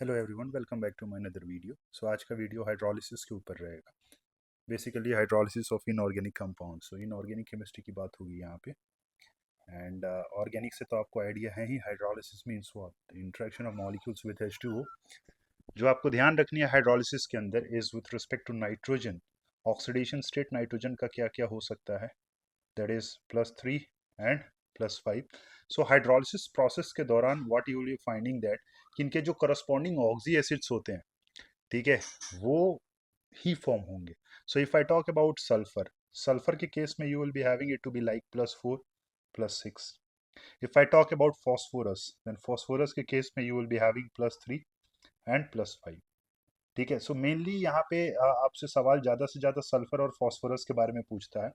Hello everyone, welcome back to my another video. So आज का video hydrolysis के ऊपर रहेगा। Basically hydrolysis of inorganic compound. So inorganic chemistry की बात होगी यहाँ पे। एंड ऑर्गेनिक से तो आपको आइडिया है ही, hydrolysis means what, interaction of molecules with H2O। जो आपको ध्यान रखनी है हाइड्रोलिसिस के अंदर is with respect to nitrogen, oxidation state nitrogen का क्या क्या हो सकता है, that is +3 and +5। So hydrolysis process के दौरान what you will be finding that कि इनके जो करस्पॉन्डिंग ऑक्सी एसिड्स होते हैं, ठीक है, वो ही फॉर्म होंगे। So if I talk about sulphur, sulphur के केस में you will be having it to be like +4 +6। If I talk about phosphorus, then phosphorus के केस में you will be having +3 and +5। ठीक है। सो मेनली यहाँ पे आपसे सवाल ज़्यादा से ज़्यादा सल्फर और फॉस्फोरस के बारे में पूछता है।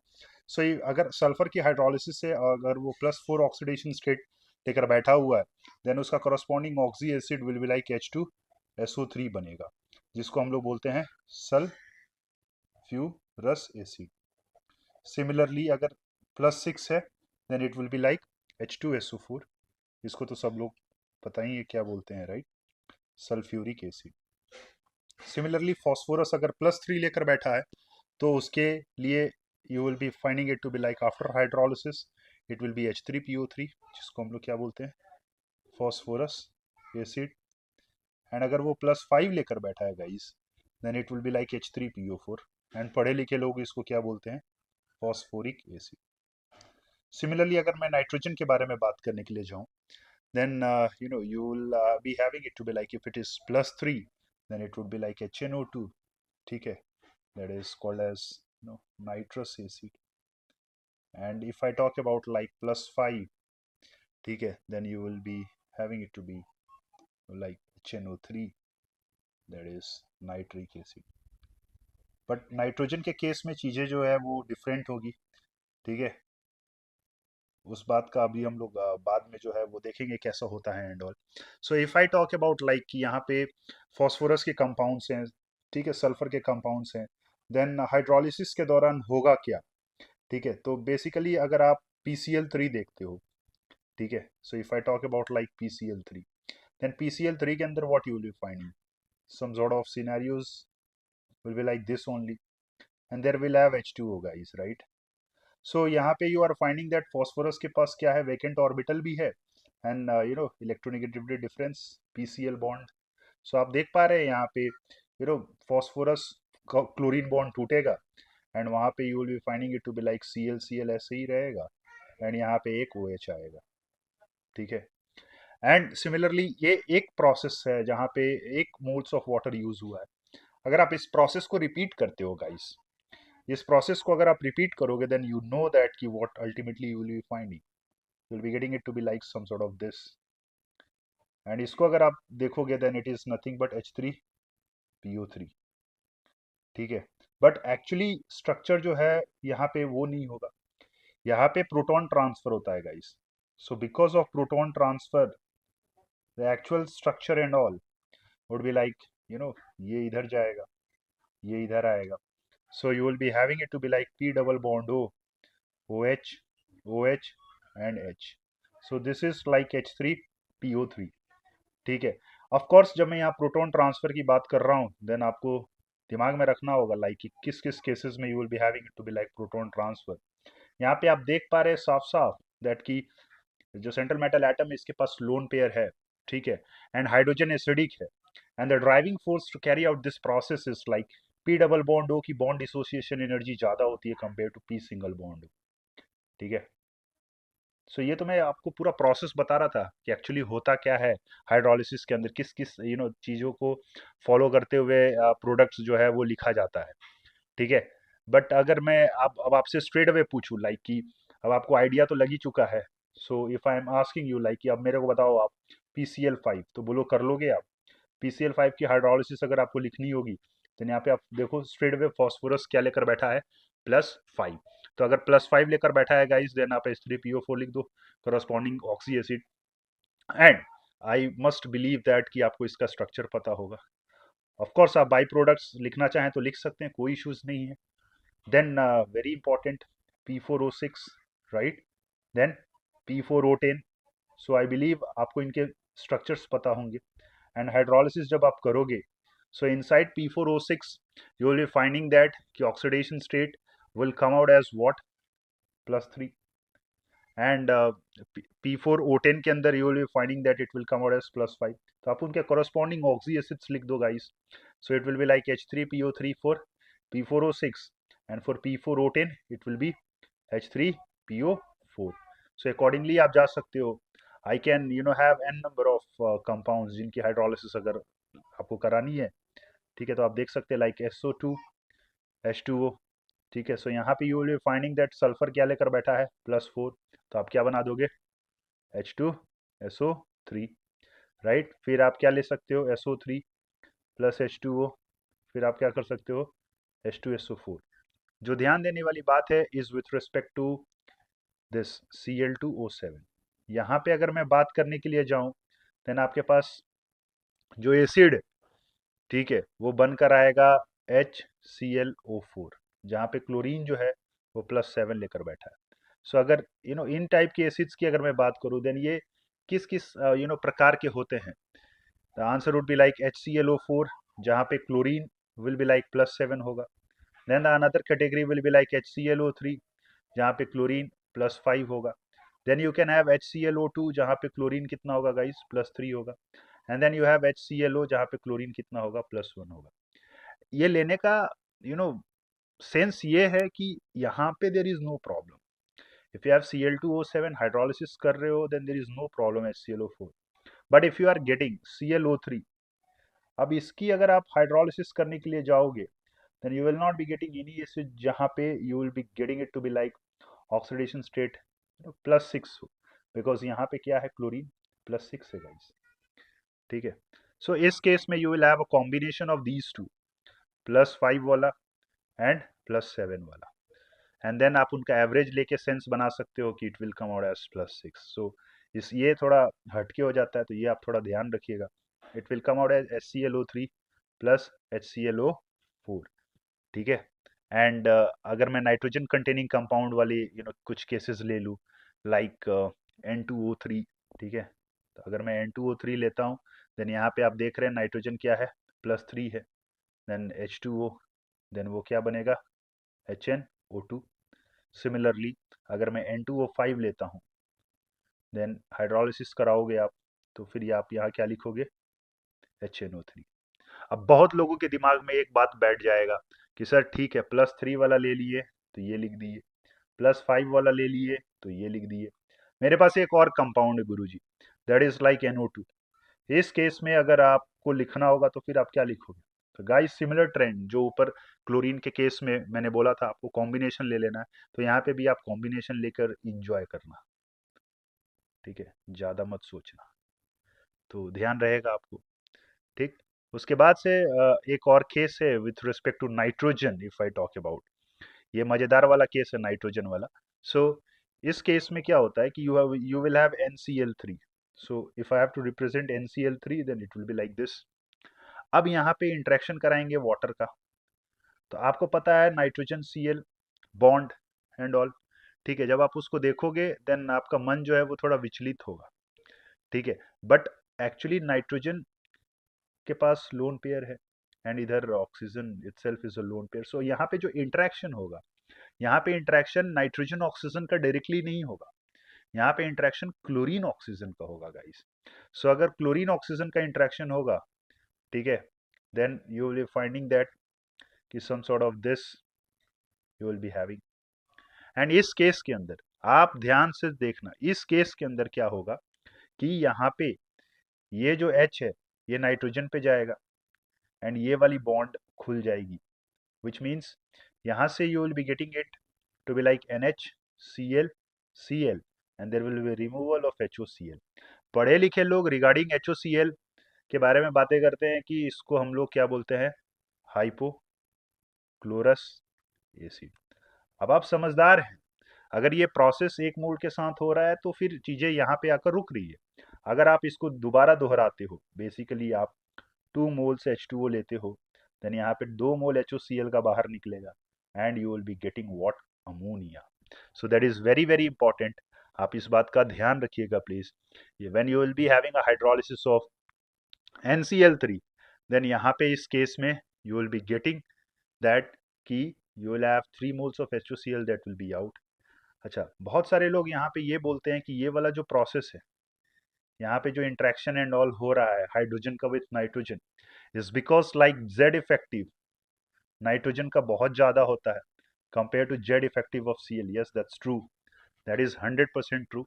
सो अगर सल्फर की हाइड्रोलिसिस से अगर वो +4 ऑक्सीडेशन स्टेट लेकर बैठा हुआ है, देन उसका corresponding oxy acid will be like H2SO3 बनेगा, जिसको हम लोग बोलते हैं सल्फ्यूरस एसिड। सिमिलरली अगर +6 है, then it will be like H2SO4। इसको तो सब लोग पता ही है क्या बोलते हैं, right? Sulphuric acid. Similarly phosphorus अगर +3 लेकर बैठा है, तो उसके लिए you will be finding it to be like after hydrolysis it will be H3PO3, जिसको हम लोग क्या बोलते हैं, फॉस्फोरस एसिड। एंड अगर वो +5 लेकर बैठा है guys, then it will be like H3PO4। And पढ़े लिखे लोग इसको क्या बोलते हैं, फॉस्फोरिक एसिड। सिमिलरली अगर मैं नाइट्रोजन के बारे में बात करने के लिए जाऊं, then you will be having it to be like, if it is +3, then it would be like HNO2, ठीक है, that is called as nitrous acid। and if I talk about like +5, ठीक है, then you will be having it to be like HNO3, that is nitric acid। But nitrogen के case में चीज़ें जो है वो डिफरेंट होगी, ठीक है। उस बात का अभी हम लोग बाद में जो है वो देखेंगे कैसा होता है and all. So if I talk about like कि यहाँ पे फॉस्फोरस के कंपाउंड्स हैं, ठीक है, सल्फर के कंपाउंड्स हैं, देन हाइड्रोलिसिस के दौरान होगा क्या, ठीक है। तो बेसिकली अगर आप PCl3 देखते हो, ठीक है, so if I talk about like PCl3, then PCl3 के अंदर what you will be finding, some sort of scenarios will be like this only, and there will have H2O guys, right? So यहाँ पे you are finding that phosphorus के पास क्या है, vacant orbital भी है, and electronegativity difference, PCl bond. So आप देख पा रहे हैं यहाँ पे फॉस्फोरस क्लोरीन बॉन्ड टूटेगा, एंड वहाँ पे you will be finding it to be like Cl ऐसे ही रहेगा, एंड यहाँ पे एक OH आएगा, ठीक है। एंड सिमिलरली ये एक प्रोसेस है जहाँ पे एक मोल्स ऑफ वाटर यूज हुआ है। अगर आप इस प्रोसेस को रिपीट करते हो गाइस, इस प्रोसेस को अगर आप रिपीट करोगे, देन यू नो दैट कि what ultimately you will be finding, you will be getting it to be like some sort of this. And इसको अगर आप देखोगे, then it is nothing but H3PO3, ठीक है। बट एक्चुअली स्ट्रक्चर जो है यहाँ पे वो नहीं होगा, यहाँ पे प्रोटॉन ट्रांसफर होता है guys. So because of proton transfer, the actual structure and all would be like, you know ये इधर जाएगा, ये इधर आएगा। So you will be having it to be like P double bond O, OH, OH and H। So this is like H3PO3, ठीक है। Of course जब मैं यहाँ प्रोटॉन ट्रांसफर की बात कर रहा हूँ, देन आपको दिमाग में रखना होगा लाइक कि किस किस केसेस में you will be having it to be like proton transfer. यहाँ पे आप देख पा रहे हैं साफ साफ दैट कि जो सेंट्रल मेटल एटम है इसके पास लोन पेयर है, ठीक है, एंड हाइड्रोजन एसिडिक है, and the driving force to carry out this process is like P double bond O की बॉन्ड डिसोसिएशन एनर्जी ज्यादा होती है compare to P single bond, ठीक है। सो ये तो मैं आपको पूरा प्रोसेस बता रहा था कि एक्चुअली होता क्या है हाइड्रोलिसिस के अंदर, किस किस चीज़ों को फॉलो करते हुए प्रोडक्ट्स जो है वो लिखा जाता है, ठीक है। बट अगर मैं अब आपसे स्ट्रेट अवे पूछूं लाइक कि अब आपको आइडिया तो लग ही चुका है। So if I am asking you like कि अब मेरे को बताओ आप PCl5 तो बोलो कर लोगे आप? PCl5 की हाइड्रोलिसिस अगर आपको लिखनी होगी, तो यहाँ पे आप देखो स्ट्रेट अवे फॉस्फोरस क्या लेकर बैठा है, +5। तो अगर +5 लेकर बैठा है गाइस, देन आप H3PO4 लिख दो, corresponding oxy acid. And I must believe that कि आपको इसका स्ट्रक्चर पता होगा। ऑफ कोर्स आप बाई प्रोडक्ट्स लिखना चाहें तो लिख सकते हैं, कोई इश्यूज नहीं है। Then very important P4O6, right, then P4O10। So I believe आपको इनके स्ट्रक्चर्स पता होंगे। एंड हाइड्रोलिसिस जब आप करोगे, सो inside P4O6 you will be finding that कि oxidation state will come out as what, +3, and P4O10 के अंदर you will be finding that it will come out as +5. तो आप उनके corresponding ऑक्सी एसिड्स लिख दो guys. So it will be like H3PO3 for P4O6 and for P4O10 it will be H3PO4. So accordingly आप जा सकते हो. I can have n number of compounds जिनकी हाइड्रोलिसिस अगर आपको करानी है, ठीक है, तो आप देख सकते हैं लाइक SO2 H2O. ठीक है, सो यहाँ पे you will be finding that sulphur क्या लेकर बैठा है, +4. तो आप क्या बना दोगे, H2SO3, राइट. फिर आप क्या ले सकते हो, SO3 + H2O. फिर आप क्या कर सकते हो, H2SO4. जो ध्यान देने वाली बात है is with respect to this Cl2O7. यहाँ पे अगर मैं बात करने के लिए जाऊँ देन आपके पास जो एसिड, ठीक है, वो बनकर आएगा HClO4, जहाँ पे क्लोरीन जो है वो +7 लेकर बैठा है. सो अगर इन टाइप के एसिड्स की अगर मैं बात करूँ देन ये किस किस प्रकार के होते हैं. The answer would be like HClO4, जहाँ पे क्लोरीन विल बी लाइक +7 होगा. Then the another category will be like HClO3, जहाँ पे क्लोरीन +5 होगा. Then you can have HClO2, जहाँ पे क्लोरीन कितना होगा गाइस, +3 होगा. And then you have HClO, जहाँ पे क्लोरीन कितना होगा, +1 होगा. ये लेने का सेंस ये है कि यहाँ पे there is no problem. If you have Cl2O7 hydrolysis कर रहे हो then there is no problem HClO4. But if you are getting ClO3, अब इसकी अगर आप हाइड्रोलिसिस करने के लिए जाओगे then you will not be getting any acid जहाँ पे you will be getting it to be like oxidation state +6 हो, बिकॉज यहाँ पे क्या है, क्लोरीन +6 है गाइस. ठीक है, सो इस केस में you will have a combination of these two, +5 वाला एंड +7 वाला. एंड देन आप उनका एवरेज लेके सेंस बना सकते हो कि it will come out as +6. So इस ये थोड़ा हटके हो जाता है, तो ये आप थोड़ा ध्यान रखिएगा. It will come out as HClO3 + HClO4. ठीक है. एंड अगर मैं नाइट्रोजन कंटेनिंग कंपाउंड वाली कुछ केसेस ले लूँ लाइक N2O3, ठीक है, तो अगर मैं N2O3 लेता हूँ देन यहाँ पे आप देख रहे हैं नाइट्रोजन क्या है, +3 है. देन H2O, देन वो क्या बनेगा, HNO2. सिमिलरली अगर मैं N2O5 लेता हूँ देन हाइड्रोलिसिस कराओगे आप, तो फिर आप यहाँ क्या लिखोगे, HNO3. अब बहुत लोगों के दिमाग में एक बात बैठ जाएगा कि सर ठीक है, +3 वाला ले लिए तो ये लिख दिए, +5 वाला ले लिए तो ये लिख दिए. मेरे पास एक और कंपाउंड है गुरुजी, दैट इज लाइक NO2. इस केस में अगर आपको लिखना होगा तो फिर आप क्या लिखोगे. तो गाइस सिमिलर ट्रेंड जो ऊपर क्लोरीन के केस में मैंने बोला था आपको कॉम्बिनेशन ले लेना है, तो यहाँ पे भी आप कॉम्बिनेशन लेकर इंजॉय करना. ठीक है, ज़्यादा मत सोचना, तो ध्यान रहेगा आपको. ठीक. उसके बाद से एक और केस है with respect to nitrogen. If I talk about, ये मज़ेदार वाला केस है नाइट्रोजन वाला. सो इस केस में क्या होता है कि you will have NCl3. So if I have to represent NCl3 then it will be like this. अब यहाँ पे इंटरेक्शन कराएंगे वाटर का, तो आपको पता है nitrogen Cl bond and all. ठीक है, जब आप उसको देखोगे देन आपका मन जो है वो थोड़ा विचलित होगा. ठीक है, बट एक्चुअली नाइट्रोजन के पास लोन पेयर है एंड इधर oxygen itself is a lone pair. So यहाँ पे जो इंटरेक्शन होगा, यहाँ पे इंटरेक्शन नाइट्रोजन ऑक्सीजन का डायरेक्टली नहीं होगा, यहाँ पे इंटरेक्शन क्लोरीन ऑक्सीजन का होगा गाइस. सो अगर क्लोरीन ऑक्सीजन का इंटरेक्शन होगा, ठीक है, then you will be finding that कि some sort of this you will be having. And इस केस के अंदर आप ध्यान से देखना, इस केस के अंदर क्या होगा कि यहाँ पे ये जो H है ये नाइट्रोजन पे जाएगा एंड ये वाली बॉन्ड खुल जाएगी, which means यहाँ से you will be getting it to be like NHCl Cl and there will be removal of HOCl. पढ़े लिखे लोग रिगार्डिंग HOCl के बारे में बातें करते हैं कि इसको हम लोग क्या बोलते हैं, हाइपोक्लोरस एसिड. अब आप समझदार हैं, अगर ये प्रोसेस एक मोल के साथ हो रहा है तो फिर चीज़ें यहाँ पे आकर रुक रही है. अगर आप इसको दोबारा दोहराते हो, बेसिकली आप 2 मोल्स H2O लेते हो देन यहाँ पे 2 मोल HOCl का बाहर निकलेगा and you will be getting what, ammonia. So that is very very important. आप इस बात का ध्यान रखिएगा please. When you will be having a hydrolysis of NCl3, then यहाँ पे इस केस में you will be getting that कि you will have 3 moles of H2Cl that will be out. अच्छा, बहुत सारे लोग यहाँ पे ये बोलते हैं कि ये वाला जो प्रोसेस है, यहाँ पे जो इंट्रैक्शन एंड ऑल हो रहा है हाइड्रोजन का with nitrogen, is because like Z effective nitrogen का बहुत ज़्यादा होता है compare to Z effective of Cl. Yes, that's true, that is 100% true.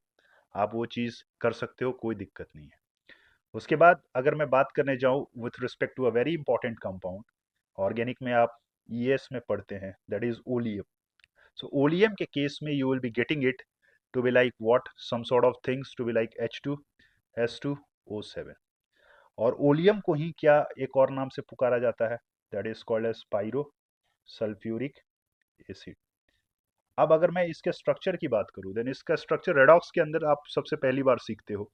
आप वो चीज़ कर सकते हो, कोई दिक्कत नहीं है. उसके बाद अगर मैं बात करने जाऊँ with respect to a very important compound, organic में आप ES में पढ़ते हैं, that is oleum. So oleum के केस में you will be getting it to be like what, some sort of things to be like H2S2O7. और oleum को ही क्या एक और नाम से पुकारा जाता है, that is called as pyro sulphuric acid. अब अगर मैं इसके स्ट्रक्चर की बात करूं, देन इसका स्ट्रक्चर रेडॉक्स के अंदर आप सबसे पहली बार सीखते हो.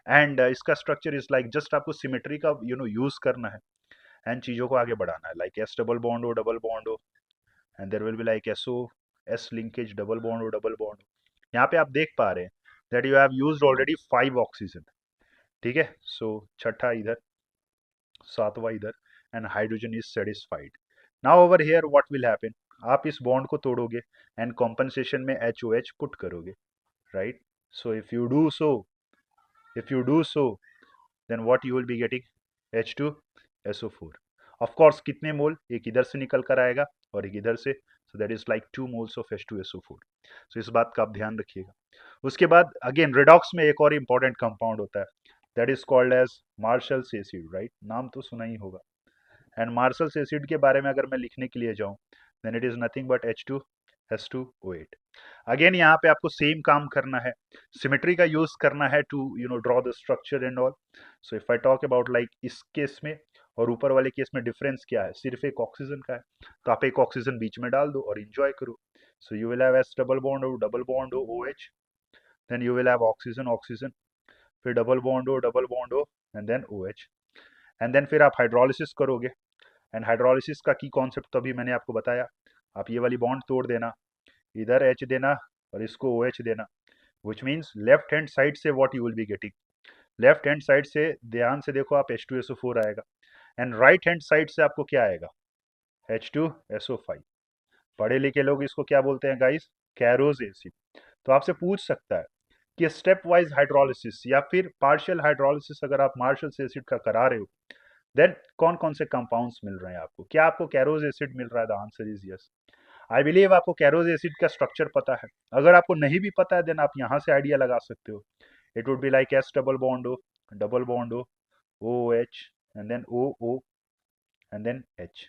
एंड इसका स्ट्रक्चर इज लाइक जस्ट आपको सिमेट्री का यूज करना है एंड चीज़ों को आगे बढ़ाना है, लाइक S डबल बॉन्ड हो and there will be like SO S linkage double bond हो डबल बॉन्ड हो. यहाँ पे आप देख पा रहे हैं that you have used already 5 oxygen. ठीक है, सो छठा इधर, सातवां इधर, and hydrogen is satisfied. Now over here what will happen, आप इस बॉन्ड को तोड़ोगे एंड कॉम्पनसेशन में HOH पुट करोगे, right. So if you do so then what you will be getting, H2SO4. of course कितने मोल, एक इधर से निकल कर आएगा और एक इधर से, so that is like 2 moles of H2SO4. so इस बात का आप ध्यान रखिएगा. उसके बाद अगेन रिडॉक्स में एक और इंपॉर्टेंट कंपाउंड होता है, that is called as Marshall's acid, right. नाम तो सुना ही होगा. एंड मार्शल्स एसिड के बारे में अगर मैं लिखने के लिए जाऊं, then it is nothing but H2S2O8. Again यहाँ पे आपको सेम काम करना है, सिमेट्री का यूज करना है to draw the structure and all. So if I talk about like इस केस में और ऊपर वाले केस में डिफरेंस क्या है, सिर्फ एक ऑक्सीजन का है, तो आप एक ऑक्सीजन बीच में डाल दो और इंजॉय करो. So you will have S double bond हो OH, then you will have oxygen oxygen, फिर डबल बॉन्ड हो and then OH. And then फिर आप हाइड्रोलिसिस करोगे, एंड हाइड्रोलिसिस का की कॉन्सेप्ट तो अभी मैंने आपको बताया. आप ये वाली बॉन्ड तोड़ देना, इधर H देना और इसको OH देना, which means left hand side से what you will be getting, left hand side से ध्यान से देखो आप H2SO4 आएगा, एंड राइट हैंड साइड से आपको क्या आएगा, H2SO5. पढ़े लिखे लोग इसको क्या बोलते हैं गाइस, कैरोज एसिड. तो आपसे पूछ सकता है कि स्टेप वाइज हाइड्रोलिसिस या फिर पार्शियल हाइड्रोलिसिस अगर आप मार्शल एसिड का करा रहे हो, देन कौन कौन से कंपाउंड्स मिल रहे हैं आपको, क्या आपको कैरोज एसिड मिल रहा है, the answer is yes. I believe आपको कैरोज एसिड का स्ट्रक्चर पता है. अगर आपको नहीं भी पता है देन आप यहाँ से आइडिया लगा सकते हो. It would be like S double bond हो OH and then OO and then H.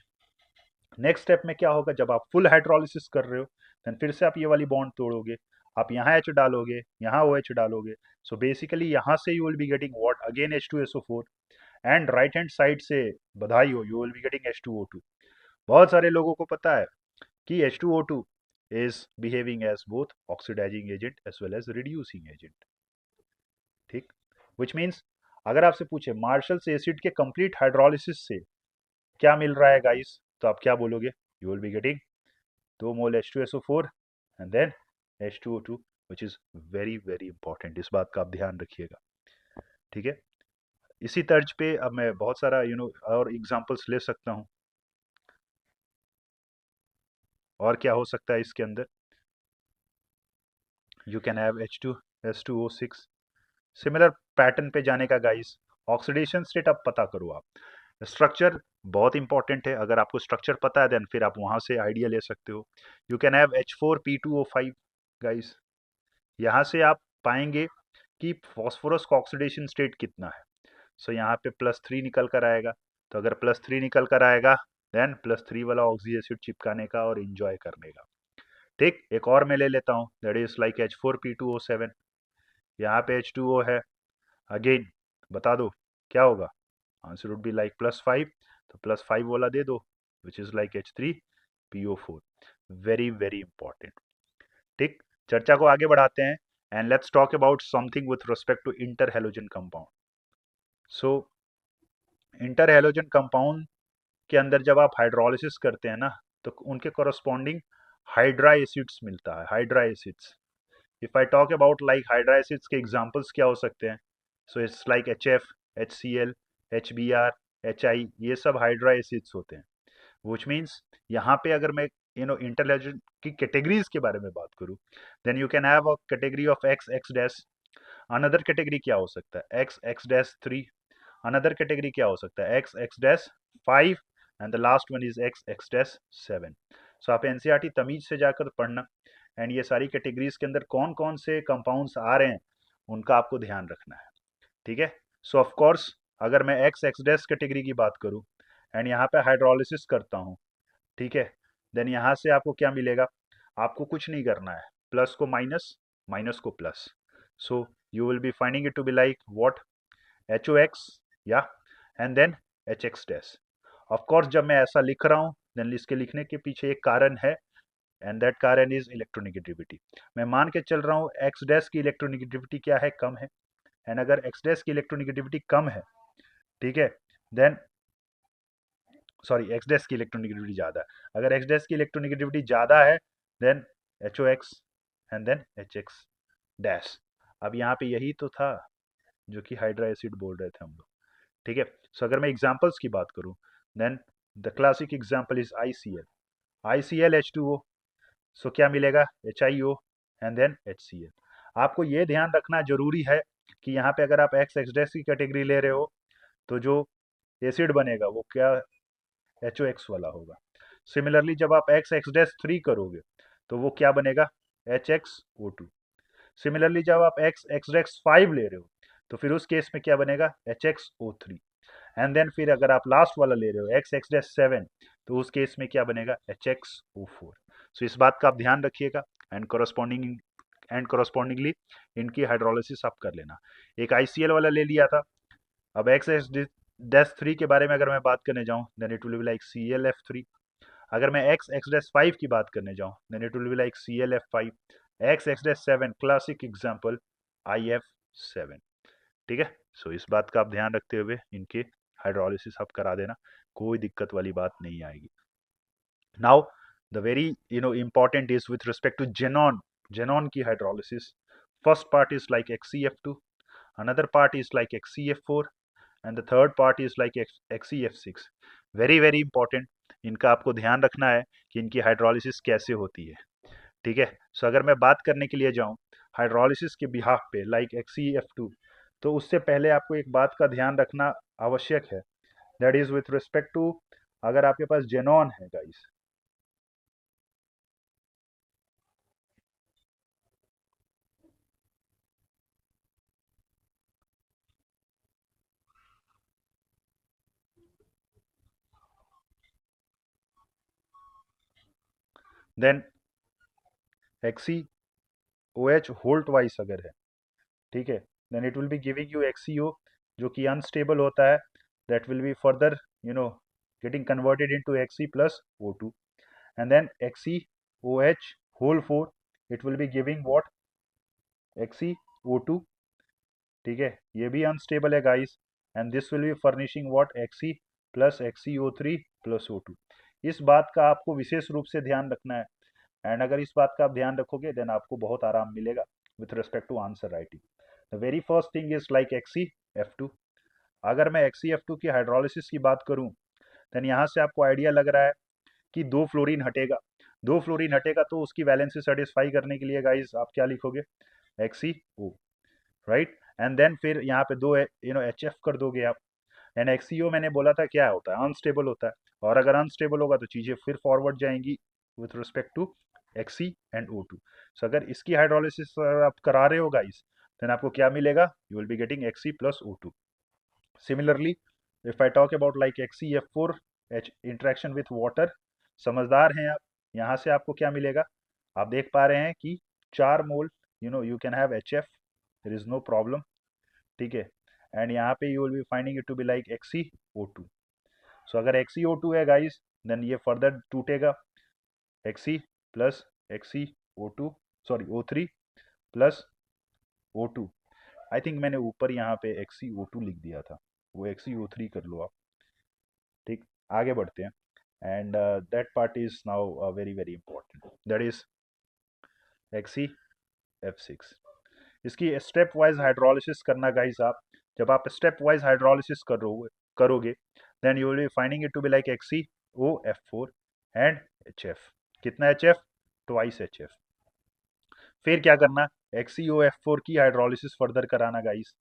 Next step में क्या होगा, जब आप फुल हाइड्रोलिसिस कर रहे हो देन फिर से आप ये वाली बॉन्ड तोड़ोगे, आप यहाँ H डालोगे, यहाँ OH डालोगे. सो बेसिकली यहाँ से you will be getting what, again H2SO4, and right hand side से बधाई हो, you will be getting H2O2. बहुत सारे लोगों को पता है कि H2O2 is behaving as both oxidizing agent as well as reducing agent. ठीक, which means अगर आपसे पूछे मार्शल्स एसिड के कंप्लीट हाइड्रोलिसिस से क्या मिल रहा है गाइस, तो आप क्या बोलोगे, you will be getting 2 mole H2SO4 and then H2O2, which is very very important. इस बात का आप ध्यान रखिएगा, ठीक है. इसी तर्ज पे अब मैं बहुत सारा और एग्जांपल्स ले सकता हूँ. और क्या हो सकता है इसके अंदर, you can have H2S2O6. Similar pattern पे जाने का गाइस, ऑक्सीडेशन स्टेट अब पता करो आप. स्ट्रक्चर बहुत इंपॉर्टेंट है, अगर आपको स्ट्रक्चर पता है देन फिर आप वहाँ से आइडिया ले सकते हो. You can have H4P2O5 guys. यहाँ से आप पाएंगे कि फॉस्फोरस का ऑक्सीडेशन स्टेट कितना है. सो यहाँ पे +3 निकल कर आएगा, तो अगर +3 निकल कर आएगा देन +3 वाला ऑक्सी एसिड चिपकाने का और इंजॉय करने का. ठीक, एक और मैं ले लेता हूँ, दैट इज लाइक H4P2O7. यहाँ पे H2O है, अगेन बता दो क्या होगा, आंसर वुड बी लाइक +5, तो +5 वाला दे दो which is like H3PO4. Very very important. ठीक, चर्चा को आगे बढ़ाते हैं and let's talk about something with respect to inter halogen compound. So inter halogen compound के अंदर जब आप हाइड्रोलिसिस करते हैं ना, तो उनके कॉरस्पॉन्डिंग हाइड्रा एसिड्स मिलता है, hydra acids. If I talk about like hydra acids के एग्जांपल्स क्या हो सकते हैं, so it's like HF, HCl, HBr, HI, ये सब हाइड्रा एसिड्स होते हैं। विच मीन्स यहाँ पे अगर मैं इंटरलेजेंट की कैटेगरीज के बारे में बात करूँ, then you can have a category of X X dash. Another category क्या हो सकता है? X X dash 3। Another category क्या हो सकता है? X X dash 5 and the last one is X X dash 7। So आप एनसीईआरटी तमीज से जाकर पढ़ना, एंड ये सारी कैटेगरीज के अंदर कौन कौन से कंपाउंड्स आ रहे हैं उनका आपको ध्यान रखना है। ठीक है। सो ऑफ कोर्स अगर मैं एक्स एक्स डैश कैटेगरी की बात करूं एंड यहाँ पे हाइड्रोलिसिस करता हूँ, ठीक है, देन यहाँ से आपको क्या मिलेगा? आपको कुछ नहीं करना है, प्लस को माइनस, माइनस को plus. So you will be finding it to be like what? HOX या and then HX dash. Of course जब मैं ऐसा लिख रहा हूँ देन इसके लिखने के पीछे एक कारण है, एंड दैट कारण इज इलेक्ट्रोनिगेटिविटी। मैं मान के चल रहा हूँ एक्स डैश की इलेक्ट्रोनिगेटिविटी क्या है? कम है। एंड अगर एक्स डैश की इलेक्ट्रोनिगेटिविटी कम है, ठीक है, देन सॉरी एक्स डैश की इलेक्ट्रोनिगेटिविटी ज़्यादा है। अगर एक्स डैश की इलेक्ट्रोनिगेटिविटी ज़्यादा है then HOX and then HX dash. अब यहाँ पे यही तो था जो कि हाइड्रा एसिड बोल रहे थे हम लोग। ठीक है। सो अगर मैं एग्जांपल्स की बात करूं, then the classic example is ICL, ICL H2O। So क्या मिलेगा? HIO and then HCl। आपको ये ध्यान रखना जरूरी है कि यहाँ पे अगर आप एक्स एक्स डैश की कैटेगरी ले रहे हो तो जो एसिड बनेगा वो क्या? HOX वाला होगा। सिमिलरली जब आप एक्स एक्स डैश 3 करोगे तो वो क्या बनेगा? HXO2। सिमिलरली जब आप एक्स एक्स डैश 5 ले रहे हो तो फिर उस केस में क्या बनेगा? HXO3। एंड देन फिर अगर आप लास्ट वाला ले रहे हो एक्स एक्स डैश 7 तो उस केस में क्या बनेगा? HXO4। सो इस बात का आप ध्यान रखिएगा, एंड करस्पॉन्डिंगली इनकी हाइड्रोलिसिस आप कर लेना। एक ICL वाला ले लिया था। अब एक्स एक्स डैश 3 के बारे में अगर मैं बात करने जाऊं then it will be like ClF3। अगर मैं एक्स एक्स डैश 5 की बात करने जाऊं then it will be like ClF5। X X dash 7 classic example IF7। ठीक है। सो इस बात का आप ध्यान रखते हुए इनके हाइड्रोलिसिस आप करा देना, कोई दिक्कत वाली बात नहीं आएगी। Now the very important is with respect to xenon की hydrolysis. First part is like XeF2, another part is like XeF4, and the third part is like XeF6। Very very important, इनका आपको ध्यान रखना है कि इनकी हाइड्रोलिसिस कैसे होती है। ठीक है। सो अगर मैं बात करने के लिए जाऊं हाइड्रोलिसिस के बिहाफ पे लाइक XeF2, तो उससे पहले आपको एक बात का ध्यान रखना आवश्यक है, that is with respect to अगर आपके पास जेनॉन है गाइस, देन XeOH होल्ट वाइज अगर है, ठीक है, then it will be giving you XeO जो कि अनस्टेबल होता है, that will be further getting converted into Xe plus O2, and then XeOH whole 4, it will be giving what? XeO2। ठीक है, ये भी अनस्टेबल है guys, and this will be furnishing what? Xe plus XeO3 plus O2। इस बात का आपको विशेष रूप से ध्यान रखना है, एंड अगर इस बात का आप ध्यान रखोगे देन आपको बहुत आराम मिलेगा with respect to answer writing. The very first thing is like XeF2। अगर मैं XeF2 की हाइड्रोलिसिस की बात करूं देन यहाँ से आपको आइडिया लग रहा है कि दो फ्लोरीन हटेगा। दो फ्लोरीन हटेगा तो उसकी वैलेंसी सेटिस्फाई करने के लिए गाइस आप क्या लिखोगे? XeO, right. एंड देन फिर यहाँ पे दो HF कर दोगे आप। एंड XeO मैंने बोला था क्या होता है? अनस्टेबल होता है, और अगर अनस्टेबल होगा तो चीज़ें फिर फॉरवर्ड जाएंगी with respect to Xe and O2। So अगर इसकी हाइड्रोलिसिस आप करा रहे हो गाइस देन आपको क्या मिलेगा? You will be getting Xe plus O2। Similarly if I talk about like XeF4 interaction with water, समझदार हैं आप, यहाँ से आपको क्या मिलेगा? आप देख पा रहे हैं कि 4 mole, you can have HF, there is no problem. ठीक है। एंड यहाँ पे you will be finding it to be like XeO2। So अगर XeO2 है गाइस देन ये फर्दर टूटेगा, Xe plus XeO2, sorry O3 plus O2। I think मैंने ऊपर यहाँ पे XeO2 लिख दिया था, वो XeO3 कर लो आप। ठीक, आगे बढ़ते हैं, and that part is now very very important, that is XeF6। इसकी स्टेप वाइज हाइड्रोलिसिस करना गाइस आप, जब आप स्टेप वाइज हाइड्रोलिसिस कर रहे हो करोगे then you will be finding it to be like XeOF4 and HF। कितना HF? Twice HF। फिर क्या करना, XeOF4 की हाइड्रोलिसिस फर्दर कराना गाइस।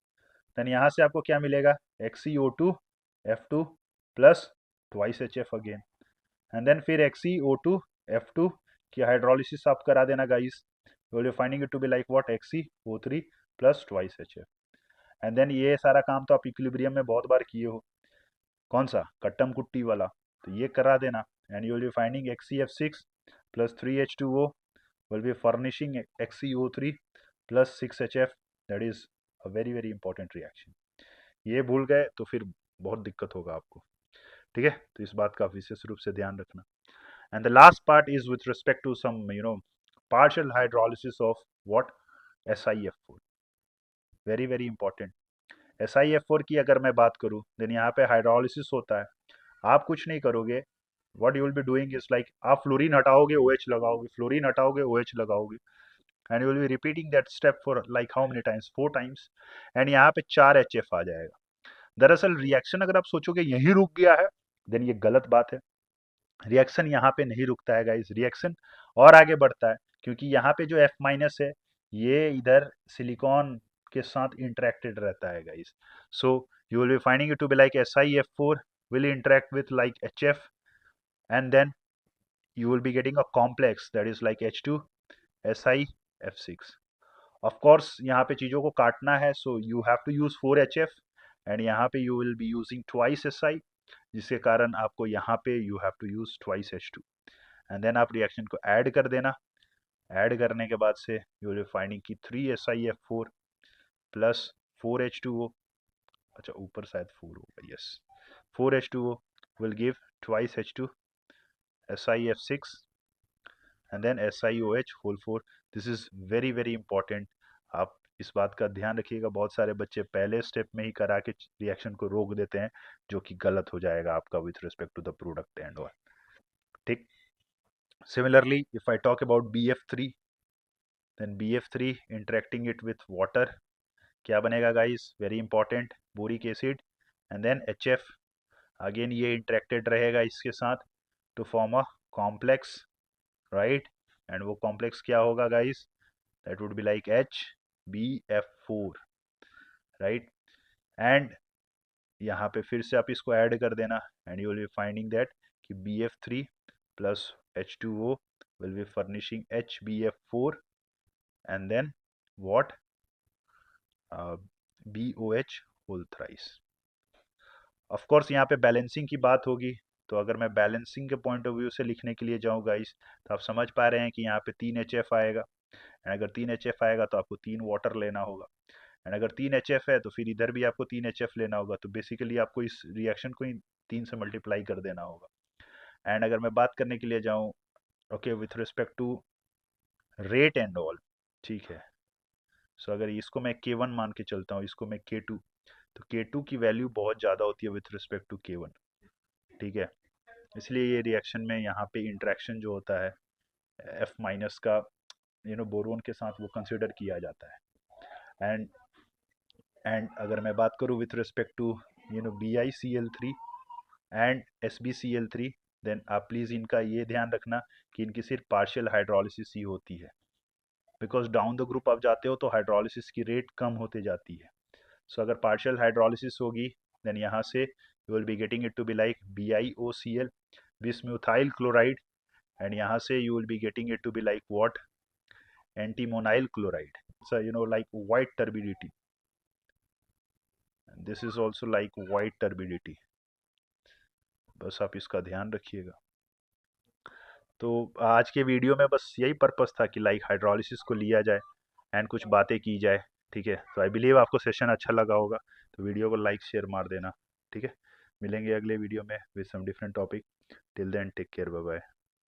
देन यहाँ से आपको क्या मिलेगा, XeO2F2 plus twice HF again. And then फिर XeO2F2 की हाइड्रोलिसिस आप करा देना guys. You will be finding it to be like what, XeO3 plus twice HF। And then ये सारा काम तो आप इक्विलिब्रियम में बहुत बार किए हो, कौन सा, कट्टम कुट्टी वाला, तो ये करा देना। And you will be finding XeF6 plus 3H2O will be furnishing XeO3 plus 6HF, that is a very very important reaction। ये भूल गए तो फिर बहुत दिक्कत होगा आपको, ठीक है, तो इस बात का विशेष रूप से ध्यान रखना। And the last part is with respect to some partial hydrolysis of what, SiF4, very very important. SiF4 की अगर मैं बात करूं देन यहाँ पे हाइड्रोलिसिस होता है, आप कुछ नहीं करोगे, what you will be doing is like आप फ्लोरीन हटाओगे OH लगाओगे, फ्लोरीन हटाओगे OH लगाओगे, and you will be repeating that step for like how many times, 4 times, and यहाँ पे 4 HF आ जाएगा। दरअसल रिएक्शन अगर आप सोचोगे यहीं रुक गया है देन ये गलत बात है। रिएक्शन यहाँ पे नहीं रुकता है गाइस, रिएक्शन और आगे बढ़ता है, क्योंकि यहाँ पे जो F माइनस है ये इधर सिलिकॉन के साथ इंटरेक्टेड रहता है guys. So you will be finding it to be like SiF4 will interact with like HF, and then you will be getting a complex that is like H2SiF6। Of course यहाँ पे चीज़ों को काटना है, so you have to use 4HF, and यहाँ पे you will be using twice SI, जिसके कारण आपको यहाँ पे you have to use twice H2, and then आप रिएक्शन को ऐड कर देना। ऐड करने के बाद से यू विल बी फाइंडिंग की 3SiF4 प्लस 4H2O, अच्छा ऊपर शायद 4 होगा, yes, 4H2O will give twice H2 SiF6 and then SiOH whole 4। This is very very important, आप इस बात का ध्यान रखिएगा। बहुत सारे बच्चे पहले स्टेप में ही करा के रिएक्शन को रोक देते हैं, जो कि गलत हो जाएगा आपका with respect to the product and all, ठीक। Similarly if I talk about BF3, then BF3 interacting it with water, क्या बनेगा guys, very important, boric acid, and then HF, again ये इंटरेक्टेड रहेगा इसके साथ to form a complex, right, and वो complex क्या होगा guys, that would be like HbF4, right. And यहाँ पे फिर से आप इसको ऐड कर देना, and you will be finding that कि BF3 plus H2O will be furnishing HbF4 and then what, BOH whole thrice. Of course यहाँ पे बैलेंसिंग की बात होगी, तो अगर मैं बैलेंसिंग के पॉइंट ऑफ व्यू से लिखने के लिए जाऊँ गाइस, तो आप समझ पा रहे हैं कि यहाँ पे 3 HF आएगा, एंड अगर 3 HF आएगा तो आपको 3 वाटर लेना होगा, एंड अगर 3 HF है तो फिर इधर भी आपको 3 HF लेना होगा, तो बेसिकली आपको इस रिएक्शन को ही 3 से मल्टीप्लाई कर देना होगा। एंड अगर मैं बात करने के लिए जाऊँ, okay, with respect to rate and all, ठीक है, सो अगर इसको मैं K1 मान के चलता हूँ, इसको मैं K2, तो K2 की वैल्यू बहुत ज़्यादा होती है विथ रिस्पेक्ट टू K1, ठीक है, इसलिए ये रिएक्शन में यहाँ पे इंट्रैक्शन जो होता है F माइनस का बोरोन के साथ वो कंसिडर किया जाता है। एंड अगर मैं बात करूँ with respect to BiCl3 and SbCl3, then आप प्लीज़ इनका ये ध्यान रखना कि इनकी सिर्फ पार्शियल हाइड्रोलिसिस ही होती है, बिकॉज डाउन द ग्रुप आप जाते हो तो हाइड्रोलिसिस की रेट कम होते जाती है। सो अगर पार्शियल हाइड्रोलिसिस होगी देन यहाँ से you will be getting it to be like BiOCl bismuthyl chloride, and यहाँ से you will be getting it to be like what, antimonyl chloride, so like white turbidity, and this is also like white turbidity, बस आप इसका ध्यान रखिएगा। तो आज के वीडियो में बस यही पर्पस था कि लाइक हाइड्रोलिसिस को लिया जाए एंड कुछ बातें की जाए, ठीक है। तो आई बिलीव आपको सेशन अच्छा लगा होगा, तो वीडियो को लाइक शेयर मार देना, ठीक है। मिलेंगे अगले वीडियो में with some different topic, till then take care, bye bye.